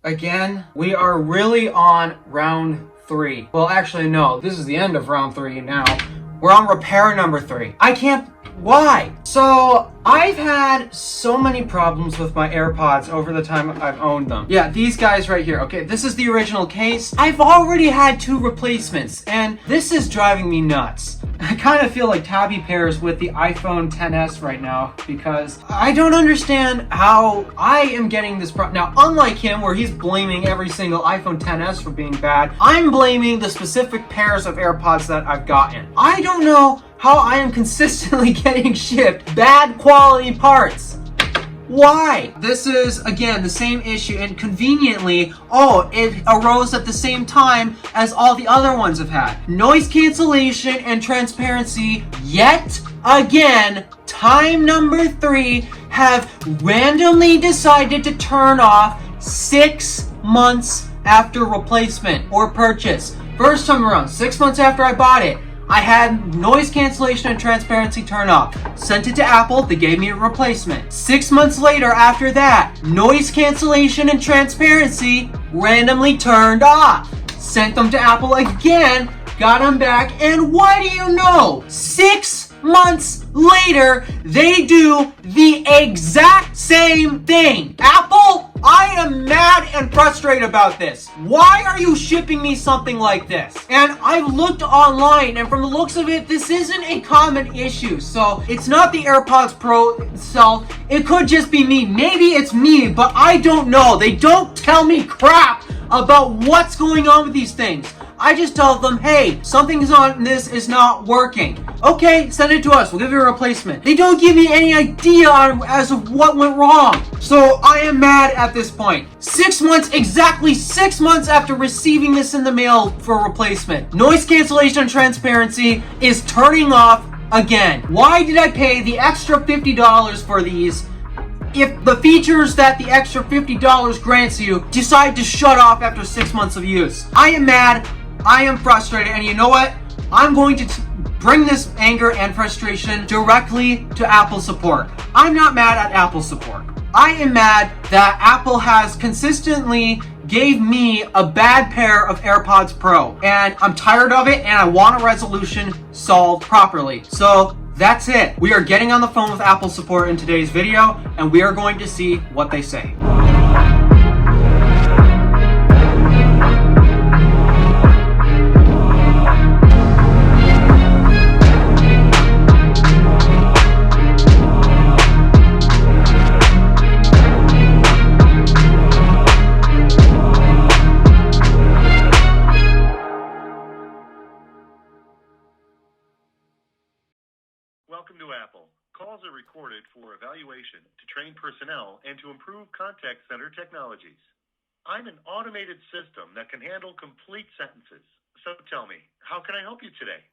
Again, we are really on round 3. Well, actually, no. This is the end of round 3 now. We're on repair number 3. I can't... Why? So, I've had so many problems with my AirPods over the time I've owned them. Yeah, these guys right here. Okay, this is the original case. I've already had 2 replacements, and this is driving me nuts. I kind of feel like tabby pairs with the iPhone XS right now because I don't understand how I am getting this problem. Now, unlike him, where he's blaming every single iPhone XS for being bad, I'm blaming the specific pairs of AirPods that I've gotten. I don't know how I am consistently getting shipped bad quality parts. Why? This is, again, the same issue, and conveniently, it arose at the same time as all the other ones have had. Noise cancellation and transparency, yet again, time number 3, have randomly decided to turn off 6 months after replacement or purchase. First time around, 6 months after I bought it, I had noise cancellation and transparency turn off. Sent it to Apple, they gave me a replacement. 6 months later after that, noise cancellation and transparency randomly turned off. Sent them to Apple again, got them back, and what do you know? 6 months later, they do the exact same thing. Apple, I am mad and frustrated about this. Why are you shipping me something like this? And I've looked online, and from the looks of it, this isn't a common issue. So it's not the AirPods Pro itself. It could just be me. Maybe it's me, but I don't know. They don't tell me crap about what's going on with these things. I just tell them, hey, something's on this is not working. Okay, send it to us. We'll give you a replacement. They don't give me any idea as of what went wrong. So I am mad at this point. 6 months, exactly 6 months after receiving this in the mail for a replacement, noise cancellation and transparency is turning off again. Why did I pay the extra $50 for these if the features that the extra $50 grants you decide to shut off after 6 months of use? I am mad. I am frustrated, and you know what? I'm going to bring this anger and frustration directly to Apple support. I'm not mad at Apple support. I am mad that Apple has consistently gave me a bad pair of AirPods Pro, and I'm tired of it, and I want a resolution solved properly. So that's it. We are getting on the phone with Apple support in today's video, and we are going to see what they say. Welcome to Apple. Calls are recorded for evaluation, to train personnel, and to improve contact center technologies. I'm an automated system that can handle complete sentences. So tell me, how can I help you today?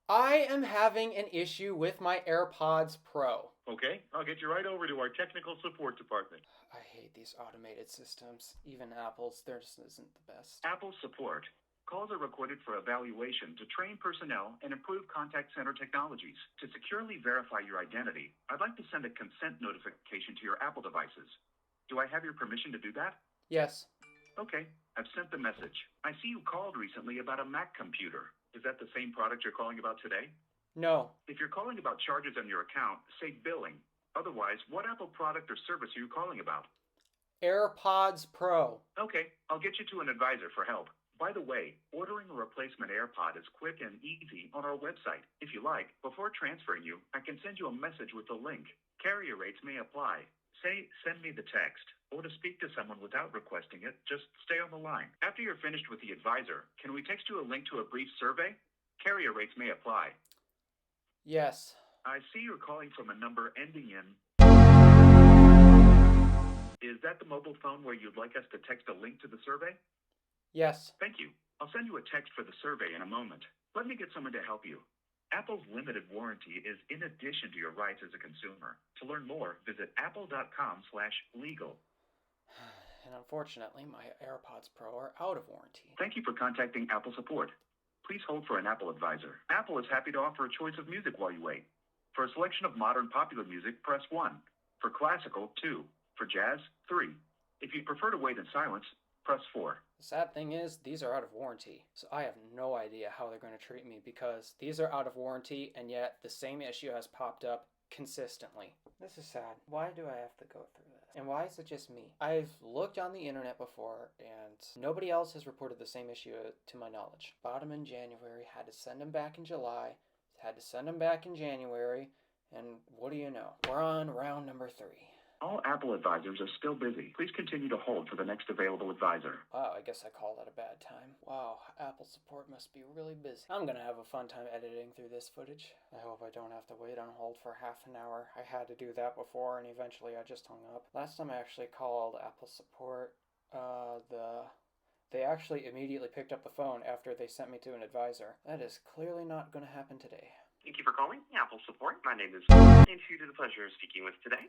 I am having an issue with my AirPods Pro. Okay, I'll get you right over to our technical support department. I hate these automated systems. Even Apple's, theirs isn't the best. Apple support. Calls are recorded for evaluation, to train personnel, and improve contact center technologies. To securely verify your identity, I'd like to send a consent notification to your Apple devices. Do I have your permission to do that? Yes. Okay, I've sent the message. I see you called recently about a Mac computer. Is that the same product you're calling about today? No. If you're calling about charges on your account, say billing. Otherwise, what Apple product or service are you calling about? AirPods Pro. Okay, I'll get you to an advisor for help. By the way, ordering a replacement AirPod is quick and easy on our website. If you like, before transferring you, I can send you a message with a link. Carrier rates may apply. Say, send me the text. Or to speak to someone without requesting it, just stay on the line. After you're finished with the advisor, can we text you a link to a brief survey? Carrier rates may apply. Yes. I see you're calling from a number ending in... Is that the mobile phone where you'd like us to text a link to the survey? Yes. Thank you. I'll send you a text for the survey in a moment. Let me get someone to help you. Apple's limited warranty is in addition to your rights as a consumer. To learn more, visit apple.com/legal. And unfortunately, my AirPods Pro are out of warranty. Thank you for contacting Apple support. Please hold for an Apple advisor. Apple is happy to offer a choice of music while you wait. For a selection of modern popular music, press 1. For classical, 2. For jazz, 3. If you prefer to wait in silence, press 4. The sad thing is, these are out of warranty, so I have no idea how they're going to treat me because these are out of warranty and yet the same issue has popped up consistently. This is sad. Why do I have to go through this? And why is it just me? I've looked on the internet before and nobody else has reported the same issue to my knowledge. Bought them in January, had to send them back in July, had to send them back in January, and what do you know? We're on round number 3. All Apple advisors are still busy. Please continue to hold for the next available advisor. Wow, I guess I called that a bad time. Wow, Apple support must be really busy. I'm gonna have a fun time editing through this footage. I hope I don't have to wait on hold for half an hour. I had to do that before and eventually I just hung up. Last time I actually called Apple support, they actually immediately picked up the phone after they sent me to an advisor. That is clearly not gonna happen today. Thank you for calling Apple Support. My name is and who to the pleasure of speaking with today.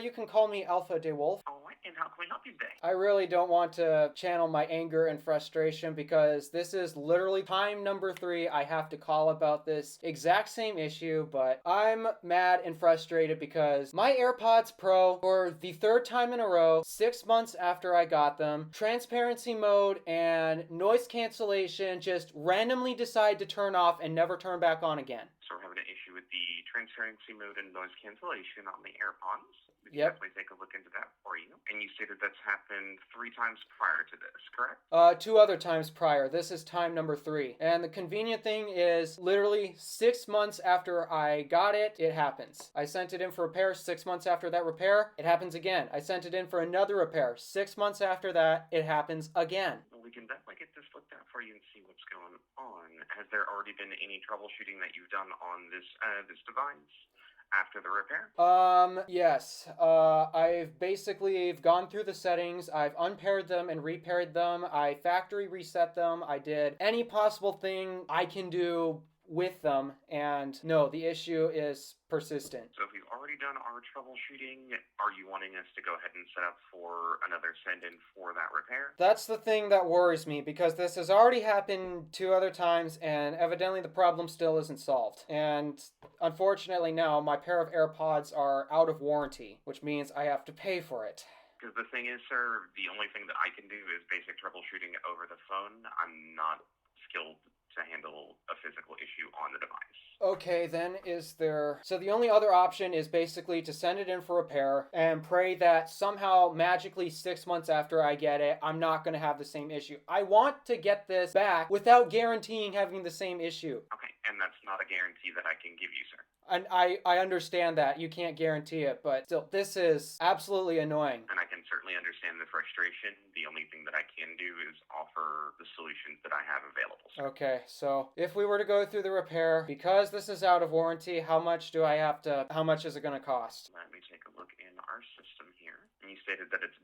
You can call me Alpha DeWolf. Alright, and how can we help you today? I really don't want to channel my anger and frustration because this is literally time number 3 I have to call about this exact same issue, but I'm mad and frustrated because my AirPods Pro, for the 3rd time in a row, 6 months after I got them, transparency mode and noise cancellation just randomly decide to turn off and never turn back on again. So we're having an issue with the transparency mode and noise cancellation on the AirPods. We can Yep. definitely take a look into that for you. And you stated that's happened 3 times prior to this, correct? 2 other times prior. This is time number 3. And the convenient thing is literally 6 months after I got it, it happens. I sent it in for repair. 6 months after that repair, it happens again. I sent it in for another repair. 6 months after that, it happens again. Well, we can definitely get this looked at for you and see what's going on. Has there already been any troubleshooting that you've done on this device after the repair? Yes. I've basically gone through the settings. I've unpaired them and repaired them. I factory reset them. I did any possible thing I can do with them, and no, the issue is persistent. So if we've already done our troubleshooting, are you wanting us to go ahead and set up for another send-in for that repair? That's the thing that worries me, because this has already happened 2 other times, and evidently the problem still isn't solved. And unfortunately now, my pair of AirPods are out of warranty, which means I have to pay for it. Because the thing is, sir, the only thing that I can do is basic troubleshooting over the phone. I'm not skilled to handle a physical issue on the device. Okay, then so the only other option is basically to send it in for repair and pray that somehow magically 6 months after I get it, I'm not going to have the same issue. I want to get this back without guaranteeing having the same issue. Okay, and that's not a guarantee that I can give you, sir. And I understand that. You can't guarantee it, but still, this is absolutely annoying. And I can certainly understand the frustration. The only thing that I can do is offer the solutions that I have available, sir. Okay, so if we were to go through the repair, because this is out of warranty, how much is it going to cost? Let me take a look in our system here. And you stated that it's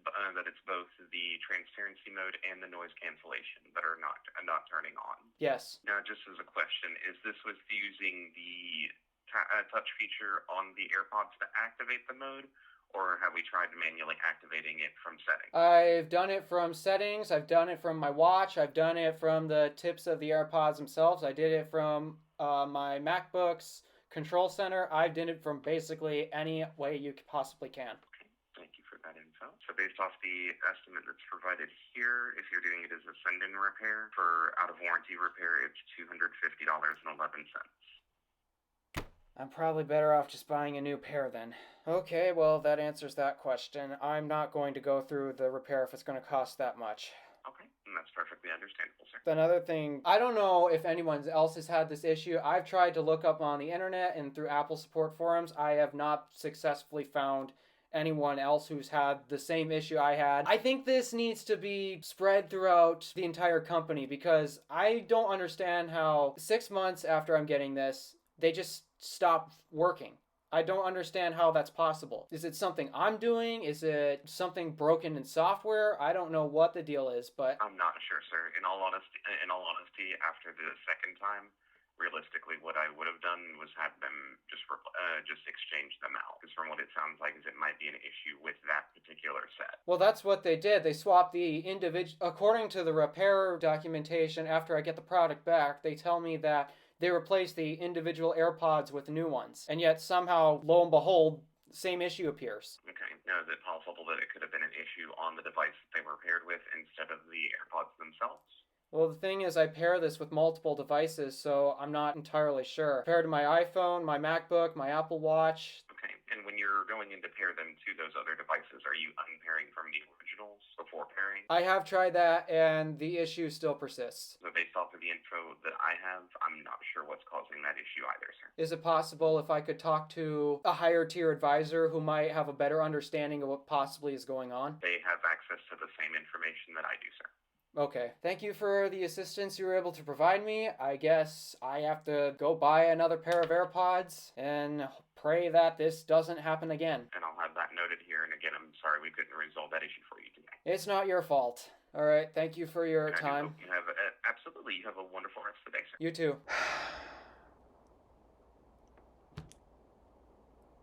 both the transparency mode and the noise cancellation that are not turning on. Yes. Now, just as a question, is this with using the touch feature on the AirPods to activate the mode, or have we tried manually activating it from settings? I've done it from settings, I've done it from my watch, I've done it from the tips of the AirPods themselves, I did it from my MacBook's control center, I did it from basically any way you possibly can. Okay, thank you for that info. So based off the estimate that's provided here, if you're doing it as a send-in repair, for out-of-warranty repair, it's $250.11. I'm probably better off just buying a new pair then. Okay, well, that answers that question. I'm not going to go through the repair if it's going to cost that much. Okay, and that's perfectly understandable, sir. Another thing, I don't know if anyone else has had this issue. I've tried to look up on the internet and through Apple support forums. I have not successfully found anyone else who's had the same issue I had. I think this needs to be spread throughout the entire company because I don't understand how 6 months after I'm getting this, they just stop working. I don't understand how that's possible. Is it something I'm doing? Is it something broken in software? I don't know what the deal is, but I'm not sure, sir. In all honesty, after the second time, realistically, what I would have done was have them just exchange them out. Because from what it sounds like, is it might be an issue with that particular set. Well, that's what they did. They swapped the individual. According to the repair documentation, after I get the product back, they tell me that they replaced the individual AirPods with new ones. And yet somehow, lo and behold, same issue appears. Okay. Now, is it possible that it could have been an issue on the device that they were paired with instead of the AirPods themselves? Well, the thing is, I pair this with multiple devices, so I'm not entirely sure. Paired to my iPhone, my MacBook, my Apple Watch. Okay. And when you're going in to pair them to those other devices, are you unpairing from the originals before pairing? I have tried that, and the issue still persists. So based off of the info that I have, I'm not sure what's causing that issue either, sir. Is it possible if I could talk to a higher tier advisor who might have a better understanding of what possibly is going on? They have access to the same information that I do, sir. Okay. Thank you for the assistance you were able to provide me. I guess I have to go buy another pair of AirPods and pray that this doesn't happen again. And I'll have that noted here. And again, I'm sorry we couldn't resolve that issue for you today. It's not your fault. All right. Thank you for your And I do time. hope you have absolutely. You have a wonderful rest of the day, sir. You too.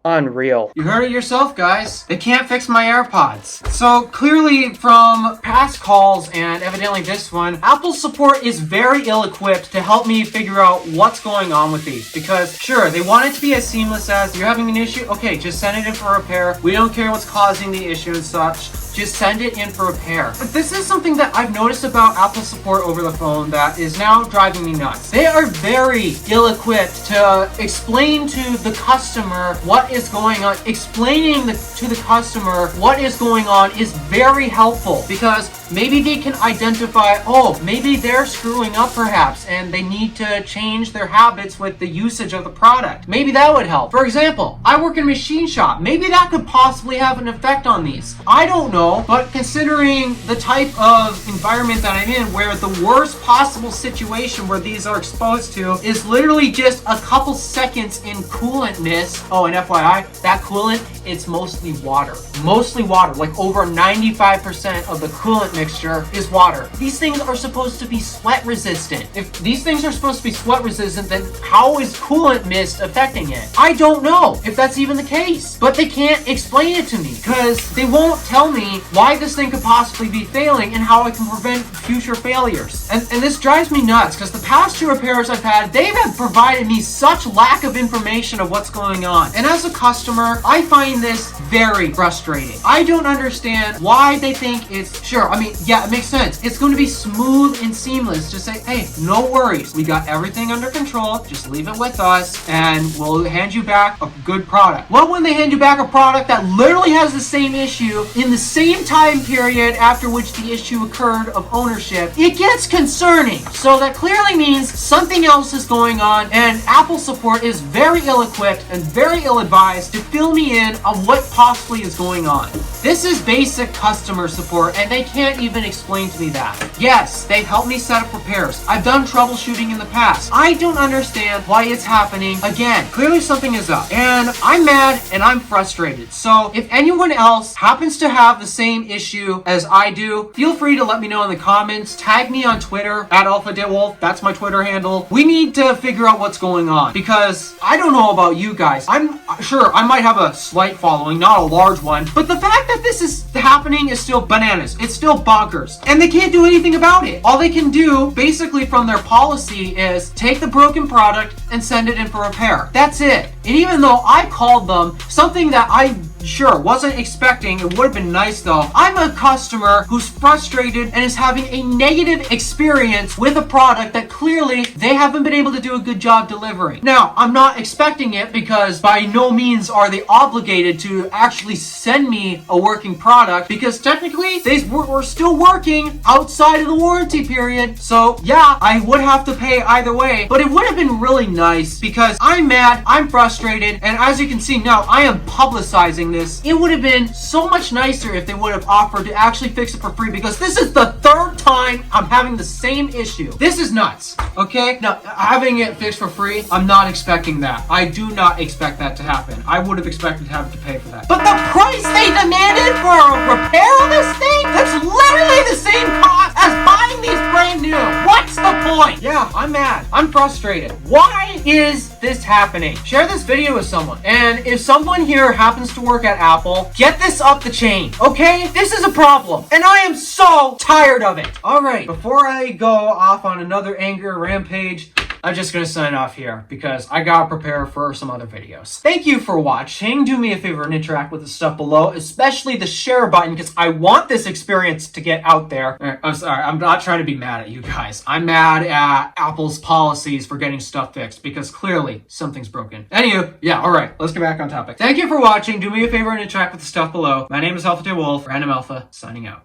Unreal. You heard it yourself, guys. They can't fix my AirPods. So clearly from past calls and evidently this one, Apple's support is very ill-equipped to help me figure out what's going on with these. Because sure, they want it to be as seamless as you're having an issue. Okay, just send it in for repair. We don't care what's causing the issue and such. Just send it in for repair. But this is something that I've noticed about Apple support over the phone that is now driving me nuts. They are very ill-equipped to explain to the customer what is going on. Explaining to the customer what is going on is very helpful because maybe they can identify, oh, maybe they're screwing up perhaps and they need to change their habits with the usage of the product. Maybe that would help. For example, I work in a machine shop. Maybe that could possibly have an effect on these. I don't know. But considering the type of environment that I'm in, where the worst possible situation where these are exposed to is literally just a couple seconds in coolant mist. Oh, and FYI, that coolant, it's mostly water. Mostly water. Like over 95% of the coolant mixture is water. These things are supposed to be sweat resistant. If these things are supposed to be sweat resistant, then how is coolant mist affecting it? I don't know if that's even the case. But they can't explain it to me because they won't tell me why this thing could possibly be failing and how I can prevent future failures. And this drives me nuts because the past two repairs I've had, they have provided me such lack of information of what's going on. And as a customer, I find this very frustrating. I don't understand why they think it's, sure, I mean, yeah, it makes sense. It's going to be smooth and seamless to say, hey, no worries. We got everything under control. Just leave it with us and we'll hand you back a good product. Well, when they hand you back a product that literally has the same issue in the same time period after which the issue occurred of ownership, it gets concerning. So that clearly means something else is going on and Apple support is very ill-equipped and very ill-advised to fill me in on what possibly is going on. This is basic customer support and they can't even explain to me that. Yes, they've helped me set up repairs. I've done troubleshooting in the past. I don't understand why it's happening again. Clearly something is up and I'm mad and I'm frustrated. So if anyone else happens to have the same issue as I do, feel free to let me know in the comments. Tag me on Twitter at DeWolf. That's my Twitter handle. We need to figure out what's going on because I don't know about you guys. I'm sure I might have a slight following, not a large one, but the fact that this is happening is still bananas. It's still bonkers. And they can't do anything about it. All they can do, basically from their policy, is take the broken product and send it in for repair. That's it. And even though I called them, something that I sure wasn't expecting, it would have been nice though, I'm a customer who's frustrated and is having a negative experience with a product that clearly they haven't been able to do a good job delivering. Now, I'm not expecting it because by no means are they obligated to actually send me a working product because technically they were still working outside of the warranty period. So yeah, I would have to pay either way, but it would have been really nice because I'm mad, I'm frustrated, and as you can see now, I am publicizing this. It would have been so much nicer if they would have offered to actually fix it for free because this is the third time I'm having the same issue. This is nuts, okay? Now, having it fixed for free, I'm not expecting that. I do not expect that to happen. I would have expected to have to pay for that. But the price they demanded for a repair on this thing, that's literally the same cost as buying these brand new. What's the point? Yeah, I'm mad. I'm frustrated. Why is this happening? Share this video with someone. And if someone here happens to work at Apple, get this up the chain, okay? This is a problem, and I am so tired of it. All right, before I go off on another anger rampage, I'm just gonna sign off here because I gotta prepare for some other videos. Thank you for watching. Do me a favor and interact with the stuff below, especially the share button, because I want this experience to get out there. I'm sorry, I'm not trying to be mad at you guys. I'm mad at Apple's policies for getting stuff fixed because clearly something's broken. Anywho, yeah, alright, let's get back on topic. Thank you for watching. Do me a favor and interact with the stuff below. My name is DeWolf, Random Alpha, signing out.